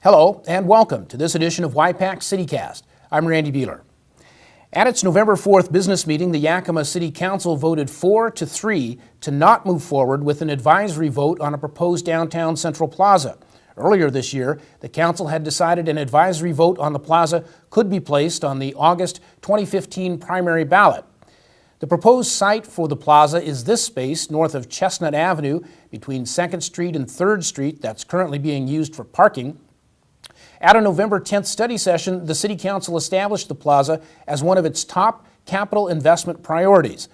Hello and welcome to this edition of Y-PAC CityCast. I'm Randy Beeler. At its November 4th business meeting, the Yakima City Council voted 4-3 to not move forward with an advisory vote on a proposed Downtown Central Plaza. Earlier this year, the council had decided an advisory vote on the plaza could be placed on the August 2015 primary ballot. The proposed site for the plaza is this space north of Chestnut Avenue between 2nd Street and 3rd Street that's currently being used for parking. At a November 10th study session, the City Council established the plaza as one of its top capital investment priorities.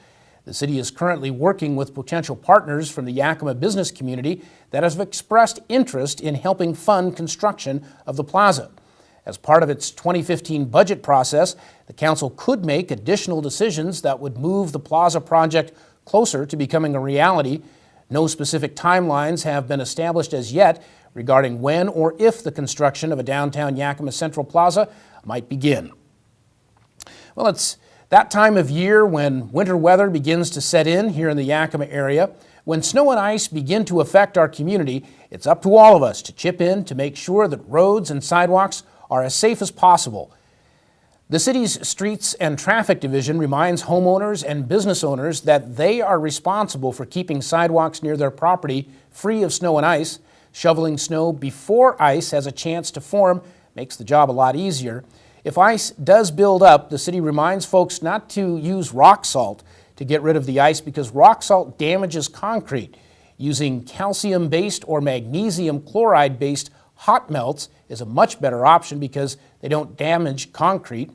The city is currently working with potential partners from the Yakima business community that have expressed interest in helping fund construction of the plaza. As part of its 2015 budget process, the council could make additional decisions that would move the plaza project closer to becoming a reality. No specific timelines have been established as yet regarding when or if the construction of a downtown Yakima Central Plaza might begin. Well, it's that time of year when winter weather begins to set in here in the Yakima area. When snow and ice begin to affect our community, it's up to all of us to chip in to make sure that roads and sidewalks are as safe as possible. The city's Streets and Traffic Division reminds homeowners and business owners that they are responsible for keeping sidewalks near their property free of snow and ice. Shoveling snow before ice has a chance to form makes the job a lot easier. If ice does build up, the city reminds folks not to use rock salt to get rid of the ice because rock salt damages concrete. Using calcium-based or magnesium chloride-based hot melts is a much better option because they don't damage concrete.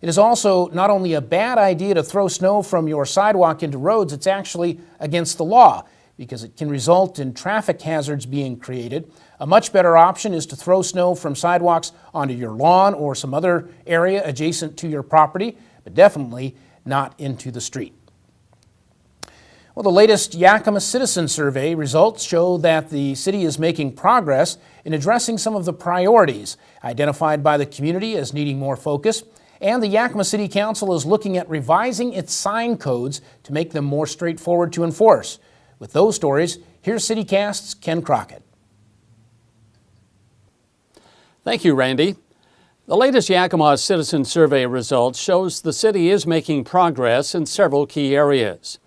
It is also not only a bad idea to throw snow from your sidewalk into roads, it's actually against the law, because it can result in traffic hazards being created. A much better option is to throw snow from sidewalks onto your lawn or some other area adjacent to your property, but definitely not into the street. Well, the latest Yakima Citizen Survey results show that the city is making progress in addressing some of the priorities identified by the community as needing more focus, and the Yakima City Council is looking at revising its sign codes to make them more straightforward to enforce. With those stories, here's CityCast's Ken Crockett. Thank you, Randy. The latest Yakima Citizen Survey results shows the city is making progress in several key areas.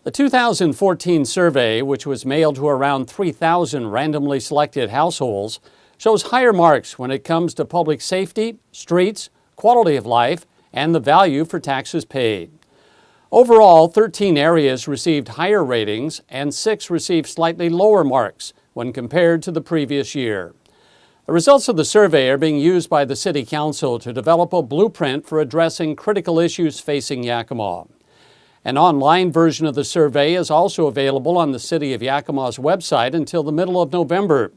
The 2014 survey, which was mailed to around 3,000 randomly selected households, shows higher marks when it comes to public safety, streets, quality of life, and the value for taxes paid. Overall, 13 areas received higher ratings and 6 received slightly lower marks when compared to the previous year. The results of the survey are being used by the City Council to develop a blueprint for addressing critical issues facing Yakima. An online version of the survey is also available on the City of Yakima's website until the middle of November.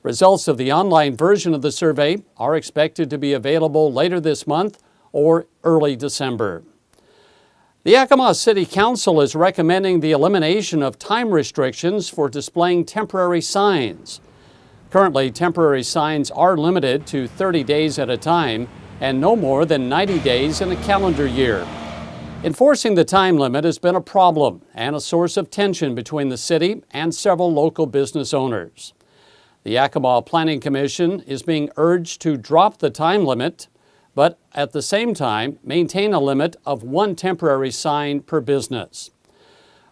Results of the online version of the survey are expected to be available later this month or early December. The Yakima City Council is recommending the elimination of time restrictions for displaying temporary signs. Currently, temporary signs are limited to 30 days at a time and no more than 90 days in a calendar year. Enforcing the time limit has been a problem and a source of tension between the city and several local business owners. The Yakima Planning Commission is being urged to drop the time limit, but at the same time maintain a limit of 1 temporary sign per business.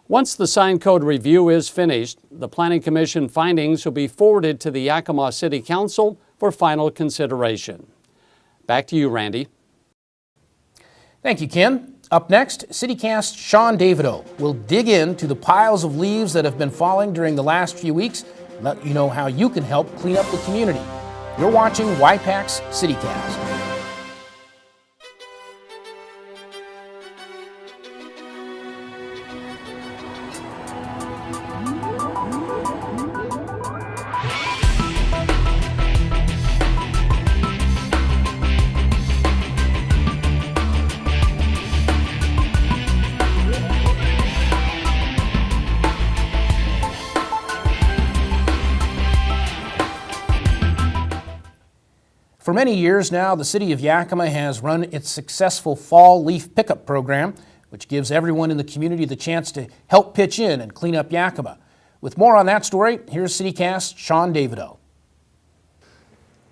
Once the sign code review is finished, the Planning Commission findings will be forwarded to the Yakima City Council for final consideration. Back to you, Randy. Thank you, Ken. Up next, CityCast's Sean Davidow will dig into the piles of leaves that have been falling during the last few weeks and let you know how you can help clean up the community. You're watching Y-PAC's CityCast. For many years now, the City of Yakima has run its successful fall leaf pickup program, which gives everyone in the community the chance to help pitch in and clean up Yakima. With more on that story, here's CityCast's Sean Davidow.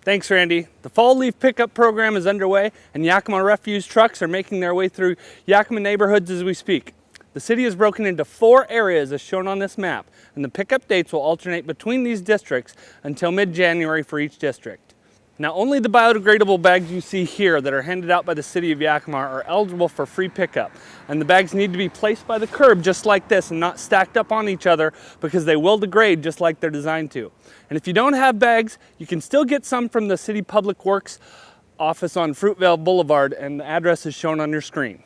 Thanks, Randy. The fall leaf pickup program is underway, and Yakima refuse trucks are making their way through Yakima neighborhoods as we speak. The city is broken into 4 areas as shown on this map, and the pickup dates will alternate between these districts until mid-January for each district. Now, only the biodegradable bags you see here that are handed out by the City of Yakima are eligible for free pickup. And the bags need to be placed by the curb just like this and not stacked up on each other because they will degrade just like they're designed to. And if you don't have bags, you can still get some from the City Public Works office on Fruitvale Boulevard, and the address is shown on your screen.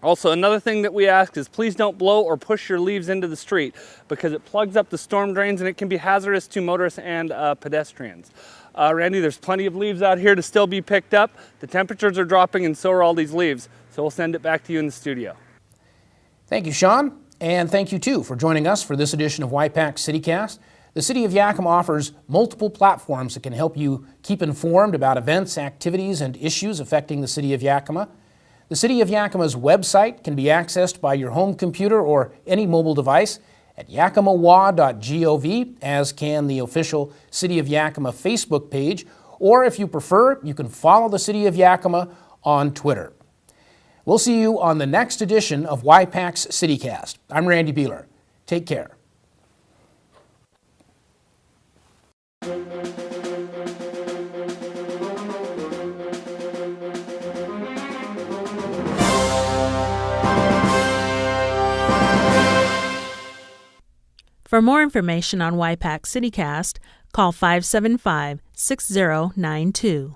Also, another thing that we ask is please don't blow or push your leaves into the street because it plugs up the storm drains and it can be hazardous to motorists and pedestrians. Randy, there's plenty of leaves out here to still be picked up. The temperatures are dropping and so are all these leaves. So we'll send it back to you in the studio. Thank you, Sean. And thank you, too, for joining us for this edition of Y-PAC CityCast. The City of Yakima offers multiple platforms that can help you keep informed about events, activities, and issues affecting the City of Yakima. The City of Yakima's website can be accessed by your home computer or any mobile device at yakimawa.gov, as can the official City of Yakima Facebook page, or if you prefer, you can follow the City of Yakima on Twitter. We'll see you on the next edition of Y-PAC's CityCast. I'm Randy Beeler. Take care. For more information on Y-PAC CityCast, call 575-6092.